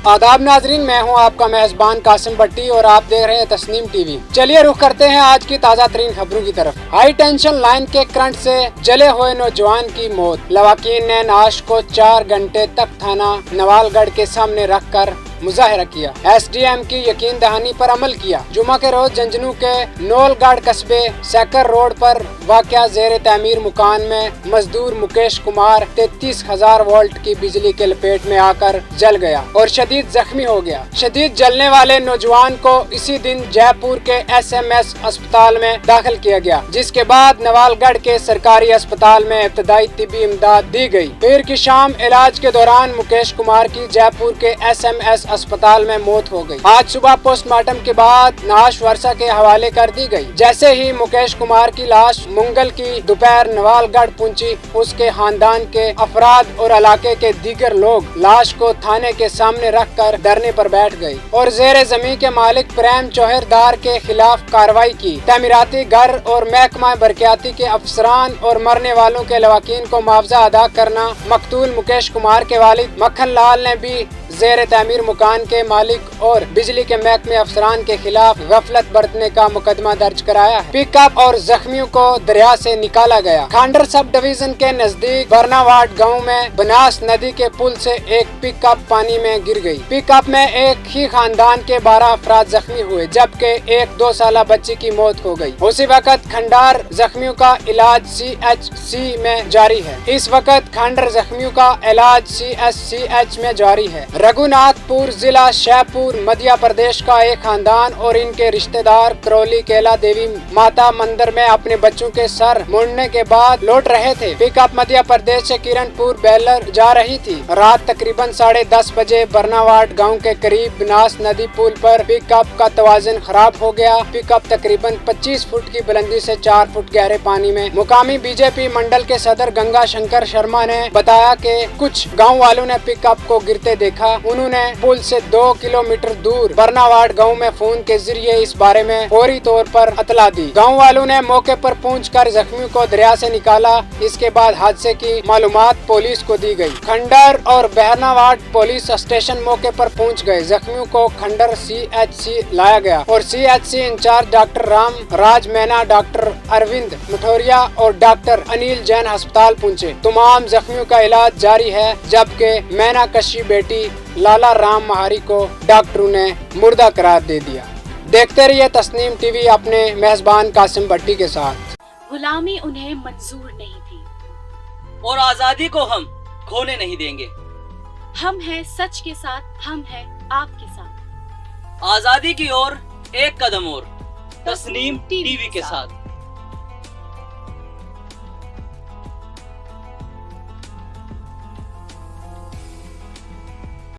आदाब नाजरीन, मैं हूं आपका मेजबान कासिम भट्टी और आप देख रहे हैं तस्नीम टीवी। चलिए रुख करते हैं आज की ताज़ा तरीन खबरों की तरफ। हाई टेंशन लाइन के करंट से जले हुए नौजवान की मौत। लवाकिन ने नाश को 4 घंटे तक थाना नवालगढ़ के सामने रखकर मुजाहिरा किया। SDM की यकीन दहानी पर अमल किया। जुमा के रोज झंझनू के नौलगढ़ कस्बे सेकर रोड पर वाक़या जेर तामीर मकान में मजदूर मुकेश कुमार 33,000 वोल्ट की बिजली के लपेट में आकर जल गया और शदीद जख्मी हो गया। शदीद जलने वाले नौजवान को इसी दिन जयपुर के SMS अस्पताल में दाखिल किया गया, जिसके बाद नवालगढ़ के सरकारी अस्पताल में इब्तदाई तिब्बी इमदाद दी गई। फिर की शाम इलाज के दौरान मुकेश कुमार की जयपुर के SMS अस्पताल में मौत हो गई। आज सुबह पोस्टमार्टम के बाद नाश वर्षा के हवाले कर दी गई। जैसे ही मुकेश कुमार की लाश मंगल की दोपहर नवालगढ़ पहुंची, उसके खानदान के अफराद और इलाके के दीगर लोग लाश को थाने के सामने रखकर धरने पर बैठ गए और जेर जमीन के मालिक प्रेम चौहरदार के खिलाफ कार्रवाई की। तमीराती घर और महकमा बरकियाती के अफसरान और मरने वालों के लवाकिन को मुआवजा अदा करना। मकतूल मुकेश कुमार के वालिद मक्खन लाल ने भी जेर तामीर मकान के मालिक और बिजली के महकमे अफसरान के खिलाफ गफलत बरतने का मुकदमा दर्ज कराया है। पिकअप और जख्मियों को दरिया से निकाला गया। खंडर सब डिवीजन के नजदीक बरनावाट गांव में बनास नदी के पुल से एक पिकअप पानी में गिर गई। पिकअप में एक ही खानदान के 12 अफराद जख्मी हुए, जबकि एक 2 साल बच्ची की मौत हो गई। उसी वक्त खंडार जख्मियों का इलाज CHC में जारी है। इस वक्त खंडर जख्मियों का इलाज CSCH में जारी है। रघुनाथपुर जिला शहपुर मध्य प्रदेश का एक खानदान और इनके रिश्तेदार करौली केला देवी माता मंदिर में अपने बच्चों के सर मुड़ने के बाद लौट रहे थे। पिकअप मध्य प्रदेश से किरणपुर बेलर जा रही थी। रात तकरीबन 10:30 बजे बरनावाट गांव के करीब बनास नदी पुल पर पिकअप का तवाज़ुन खराब हो गया। पिकअप तकरीबन 25 फुट की बुलंदी से 4 फुट गहरे पानी में। मुकामी BJP मंडल के सदर गंगा शंकर शर्मा ने बताया कि कुछ गाँव वालों ने पिकअप को गिरते देखा। उन्होंने पुल से 2 किलोमीटर दूर बरनावाट गांव में फोन के जरिए इस बारे में फौरी तौर पर इतला दी। गांव वालों ने मौके पर पहुंचकर जख्मियों को दरिया से निकाला। इसके बाद हादसे की मालूमात पुलिस को दी गई। खंडर और बरनावाट पुलिस स्टेशन मौके पर पहुंच गए। जख्मियों को खंडर CHC लाया गया और CHC इंचार्ज डॉक्टर राम राज मैना, डॉक्टर अरविंद मठोरिया और डॉक्टर अनिल जैन अस्पताल पहुँचे। तमाम जख्मियों का इलाज जारी है, जबकि मैना कशी बेटी लाला राम महारी को डॉक्टरों ने मुर्दा करार दे दिया। देखते रहिए तस्नीम टीवी अपने मेजबान कासिम भट्टी के साथ। गुलामी उन्हें मंजूर नहीं थी और आजादी को हम खोने नहीं देंगे। हम हैं सच के साथ, हम हैं आपके साथ। आजादी की ओर एक कदम और, तस्नीम टीवी के साथ।